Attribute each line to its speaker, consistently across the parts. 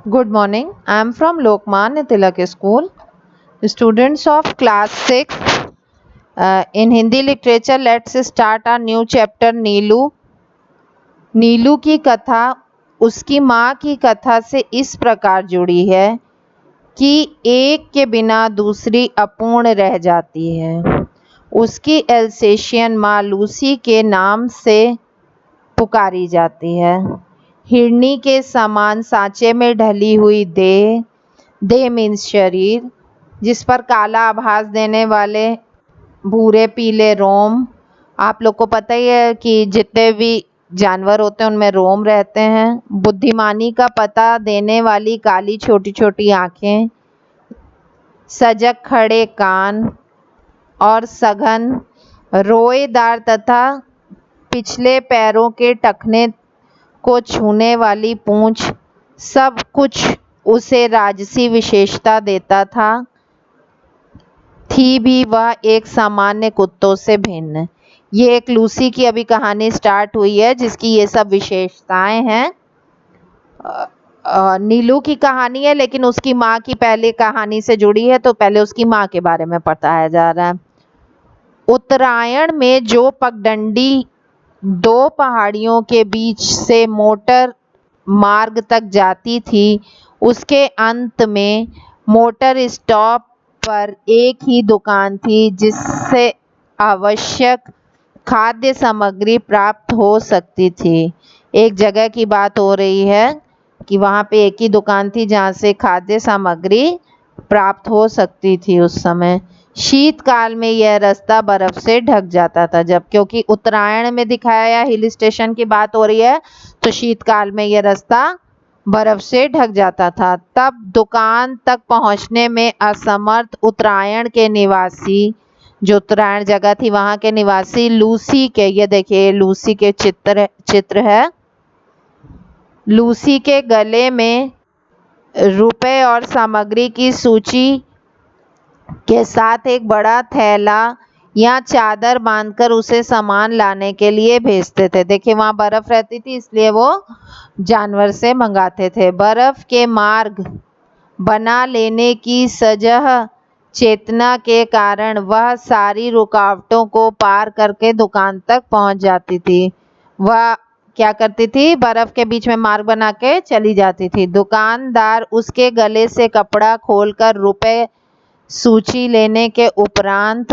Speaker 1: Good morning. I am from Lokmanya Tilak School. Students of class 6 in Hindi literature, let's start our new chapter नीलू। नीलू की कथा उसकी माँ की कथा से इस प्रकार जुड़ी है कि एक के बिना दूसरी अपूर्ण रह जाती है। उसकी एल्सेशियन माँ लूसी के नाम से पुकारी जाती है। हिरनी के समान सांचे में ढली हुई देह मीन्स शरीर, जिस पर काला आभास देने वाले भूरे पीले रोम। आप लोग को पता ही है कि जितने भी जानवर होते हैं उनमें रोम रहते हैं। बुद्धिमानी का पता देने वाली काली छोटी छोटी आंखें, सजग खड़े कान और सघन रोएदार तथा पिछले पैरों के टखने को छूने वाली पूंछ, सब कुछ उसे राजसी विशेषता देता था। थी भी वह एक सामान्य कुत्तों से भिन्न। ये एक लूसी की अभी कहानी स्टार्ट हुई है जिसकी ये सब विशेषताएं हैं। नीलू की कहानी है लेकिन उसकी माँ की पहले कहानी से जुड़ी है, तो पहले उसकी माँ के बारे में बताया जा रहा है। उत्तरायण में जो पगडंडी दो पहाड़ियों के बीच से मोटर मार्ग तक जाती थी, उसके अंत में मोटर स्टॉप पर एक ही दुकान थी जिससे आवश्यक खाद्य सामग्री प्राप्त हो सकती थी। एक जगह की बात हो रही है कि वहाँ पे एक ही दुकान थी जहाँ से खाद्य सामग्री प्राप्त हो सकती थी उस समय। शीतकाल में यह रास्ता बर्फ से ढक जाता था, जब क्योंकि उत्तरायण में दिखाया हिल स्टेशन की बात हो रही है, तो शीतकाल में यह रास्ता बर्फ से ढक जाता था। तब दुकान तक पहुंचने में असमर्थ उत्तरायण के निवासी, जो उत्तरायण जगह थी वहां के निवासी लूसी के, ये देखिए लूसी के चित्र है। लूसी के गले में रुपए और सामग्री की सूची के साथ एक बड़ा थैला या चादर बांधकर उसे सामान लाने के लिए भेजते थे। देखिए वहां बर्फ रहती थी इसलिए वो जानवर से मंगाते थे। बर्फ के मार्ग बना लेने की सजह चेतना के कारण वह सारी रुकावटों को पार करके दुकान तक पहुंच जाती थी। वह क्या करती थी? बर्फ के बीच में मार्ग बना के चली जाती थी। दुकानदार उसके गले से कपड़ा खोलकर रुपए सूची लेने के उपरांत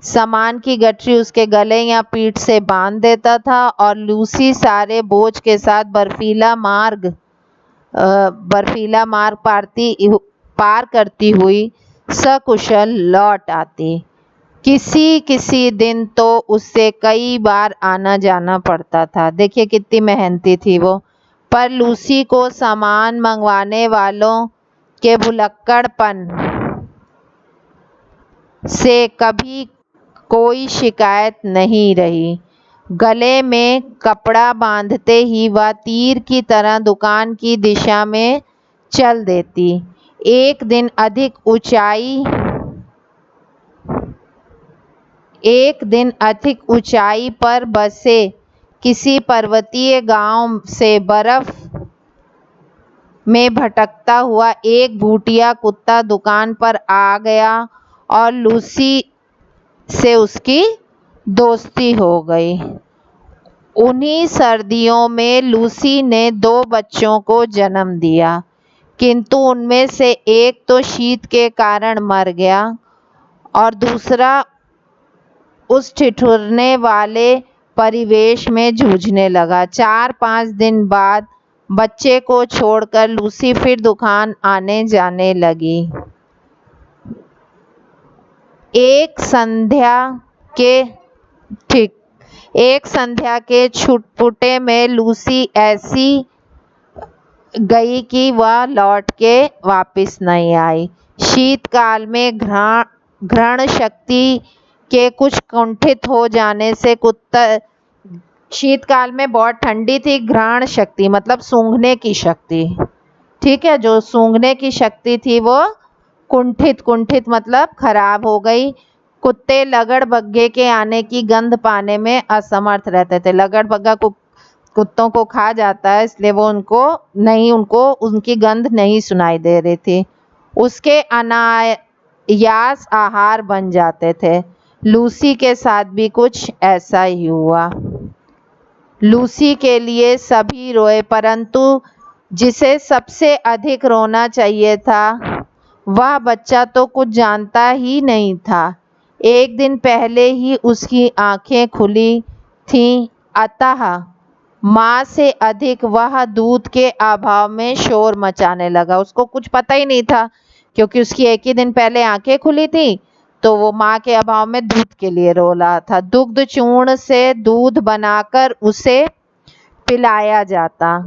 Speaker 1: सामान की गठरी उसके गले या पीठ से बांध देता था और लूसी सारे बोझ के साथ बर्फीला मार्ग पार करती हुई सकुशल लौट आती। किसी किसी दिन तो उससे कई बार आना जाना पड़ता था। देखिए कितनी मेहनती थी वो। पर लूसी को सामान मंगवाने वालों के भुलक्कड़पन से कभी कोई शिकायत नहीं रही। गले में कपड़ा बांधते ही वह तीर की तरह दुकान की दिशा में चल देती। एक दिन अधिक ऊंचाई पर बसे किसी पर्वतीय गांव से बर्फ में भटकता हुआ एक भूटिया कुत्ता दुकान पर आ गया और लूसी से उसकी दोस्ती हो गई। उन्हीं सर्दियों में लूसी ने 2 बच्चों को जन्म दिया, किंतु उनमें से एक तो शीत के कारण मर गया और दूसरा उस ठिठुरने वाले परिवेश में जूझने लगा। 4-5 दिन बाद बच्चे को छोड़कर लूसी फिर दुकान आने जाने लगी। एक संध्या के छुटपुटे में लूसी ऐसी गई कि वह लौट के वापस नहीं आई। शीतकाल में घ्राण शक्ति के कुछ कुंठित हो जाने से शीतकाल में बहुत ठंडी थी। घ्राण शक्ति मतलब सूंघने की शक्ति, ठीक है, जो सूंघने की शक्ति थी वो कुंठित मतलब खराब हो गई। कुत्ते लगड़बग्घे के आने की गंध पाने में असमर्थ रहते थे। लगड़बग्घा कुत्तों को खा जाता है, इसलिए वो उनको उनकी गंध नहीं सुनाई दे रही थी। उसके अनायास आहार बन जाते थे। लूसी के साथ भी कुछ ऐसा ही हुआ। लूसी के लिए सभी रोए, परंतु जिसे सबसे अधिक रोना चाहिए था, वह बच्चा तो कुछ जानता ही नहीं था। एक दिन पहले ही उसकी आंखें खुली थीं, अतः माँ से अधिक वह दूध के अभाव में शोर मचाने लगा। उसको कुछ पता ही नहीं था, क्योंकि उसकी एक ही दिन पहले आंखें खुली थी, तो वो माँ के अभाव में दूध के लिए रो रहा था। दुग्ध चूर्ण से दूध बनाकर उसे पिलाया जाता,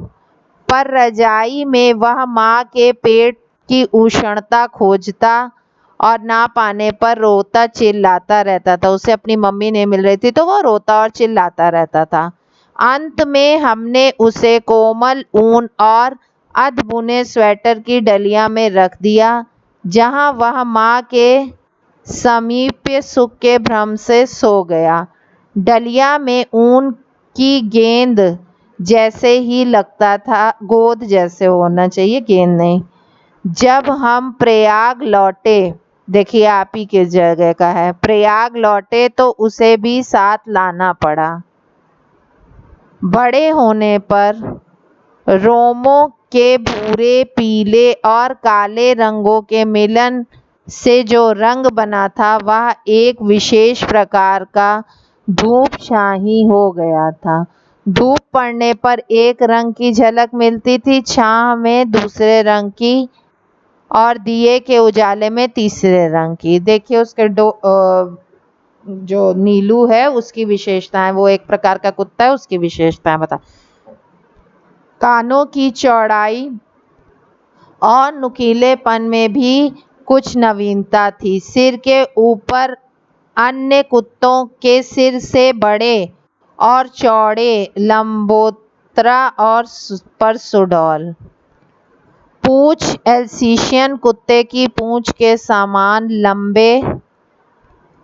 Speaker 1: पर रजाई में वह माँ के पेट की उष्णता खोजता और ना पाने पर रोता चिल्लाता रहता था। उसे अपनी मम्मी नहीं मिल रही थी, तो वो रोता और चिल्लाता रहता था। अंत में हमने उसे कोमल ऊन और अध बुने स्वेटर की डलिया में रख दिया, जहाँ वह माँ के समीप सुख के भ्रम से सो गया। डलिया में ऊन की गेंद जैसे ही लगता था, गोद जैसे होना चाहिए, गेंद नहीं। जब हम प्रयाग लौटे, देखिए आप ही किस जगह का है, प्रयाग लौटे तो उसे भी साथ लाना पड़ा। बड़े होने पर रोमों के भूरे, पीले और काले रंगों के मिलन से जो रंग बना था, वह एक विशेष प्रकार का धूप शाही हो गया था। धूप पड़ने पर एक रंग की झलक मिलती थी, छांव में दूसरे रंग की और दिए के उजाले में तीसरे रंग की। देखिए उसके जो नीलू है उसकी विशेषताएं, वो एक प्रकार का कुत्ता है, उसकी विशेषताएं बता। कानों की चौड़ाई और नुकीलेपन में भी कुछ नवीनता थी। सिर के ऊपर अन्य कुत्तों के सिर से बड़े और चौड़े लंबोतरा और पर सुडौल पूंछ, एल्सेशियन कुत्ते की पूंछ के समान लंबे,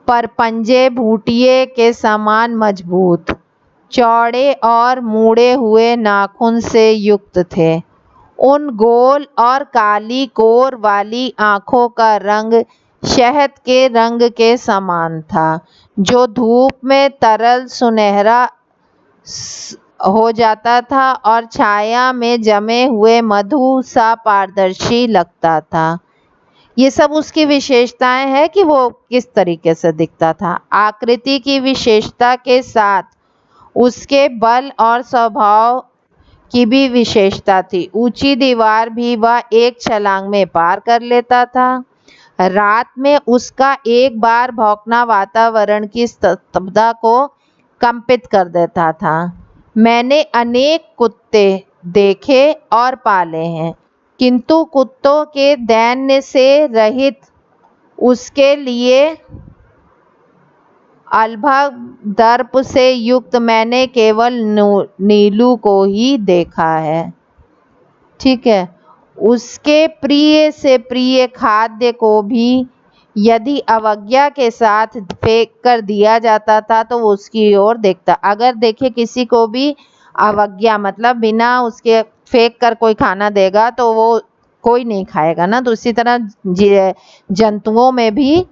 Speaker 1: पर पंजे भूटिये के समान मजबूत, चौड़े और मुड़े हुए नाखून से युक्त थे। उन गोल और काली कोर वाली आंखों का रंग शहद के रंग के समान था, जो धूप में तरल सुनहरा हो जाता था और छाया में जमे हुए मधु सा पारदर्शी लगता था। ये सब उसकी विशेषताएं हैं कि वो किस तरीके से दिखता था। आकृति की विशेषता के साथ उसके बल और स्वभाव की भी विशेषता थी। ऊंची दीवार भी वह एक छलांग में पार कर लेता था। रात में उसका एक बार भौंकना वातावरण की स्तब्धता को कंपित कर देता था। मैंने अनेक कुत्ते देखे और पाले हैं, किंतु कुत्तों के दैन्य से रहित उसके लिए अलभग दर्प से युक्त मैंने केवल नीलू को ही देखा है। ठीक है। उसके प्रिय से प्रिय खाद्य को भी यदि अवज्ञा के साथ फेंक कर दिया जाता था, तो वो उसकी ओर देखता। अगर देखे किसी को भी अवज्ञा मतलब बिना उसके फेंक कर कोई खाना देगा, तो वो कोई नहीं खाएगा ना। तो उसी तरह जंतुओं में भी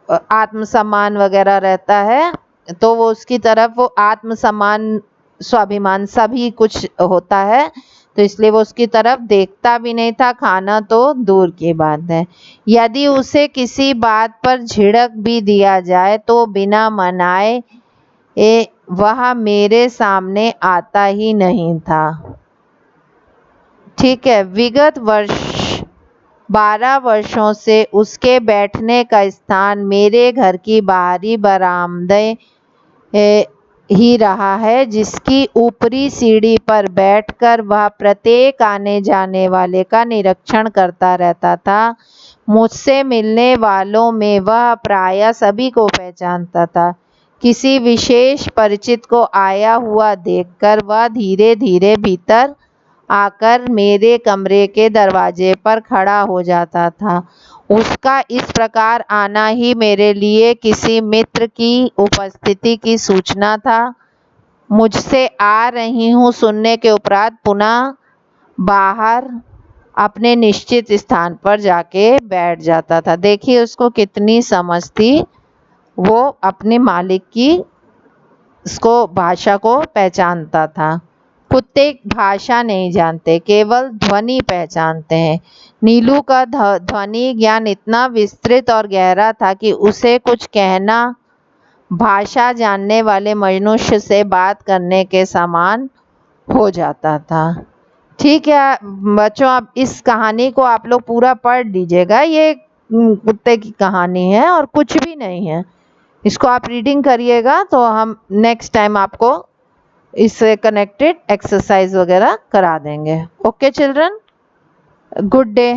Speaker 1: आत्मसम्मान वगैरह रहता है, तो वो उसकी तरफ वो आत्मसम्मान, स्वाभिमान सभी कुछ होता है, तो इसलिए वो उसकी तरफ देखता भी नहीं था। खाना तो दूर की बात है। यदि उसे किसी बात पर झिड़क भी दिया जाए, तो बिना मनाए वह मेरे सामने आता ही नहीं था। ठीक है। विगत 12 वर्षों से उसके बैठने का स्थान मेरे घर की बाहरी बरामदे ही रहा है, जिसकी ऊपरी सीढ़ी पर बैठकर वह प्रत्येक आने जाने वाले का निरीक्षण करता रहता था। मुझसे मिलने वालों में वह प्रायः सभी को पहचानता था। किसी विशेष परिचित को आया हुआ देखकर वह धीरे धीरे भीतर आकर मेरे कमरे के दरवाजे पर खड़ा हो जाता था। उसका इस प्रकार आना ही मेरे लिए किसी मित्र की उपस्थिति की सूचना था। मुझसे आ रही हूँ सुनने के उपरांत पुनः बाहर अपने निश्चित स्थान पर जाके बैठ जाता था। देखिए उसको कितनी समझ थी, वो अपने मालिक की इसको भाषा को पहचानता था। कुत्ते भाषा नहीं जानते, केवल ध्वनि पहचानते हैं। नीलू का ध्वनि ज्ञान इतना विस्तृत और गहरा था कि उसे कुछ कहना भाषा जानने वाले मनुष्य से बात करने के समान हो जाता था। ठीक है बच्चों, अब इस कहानी को आप लोग पूरा पढ़ लीजिएगा। ये कुत्ते की कहानी है और कुछ भी नहीं है। इसको आप रीडिंग करिएगा तो हम नेक्स्ट टाइम आपको इससे कनेक्टेड एक्सरसाइज वगैरह करा देंगे। Okay children, good day.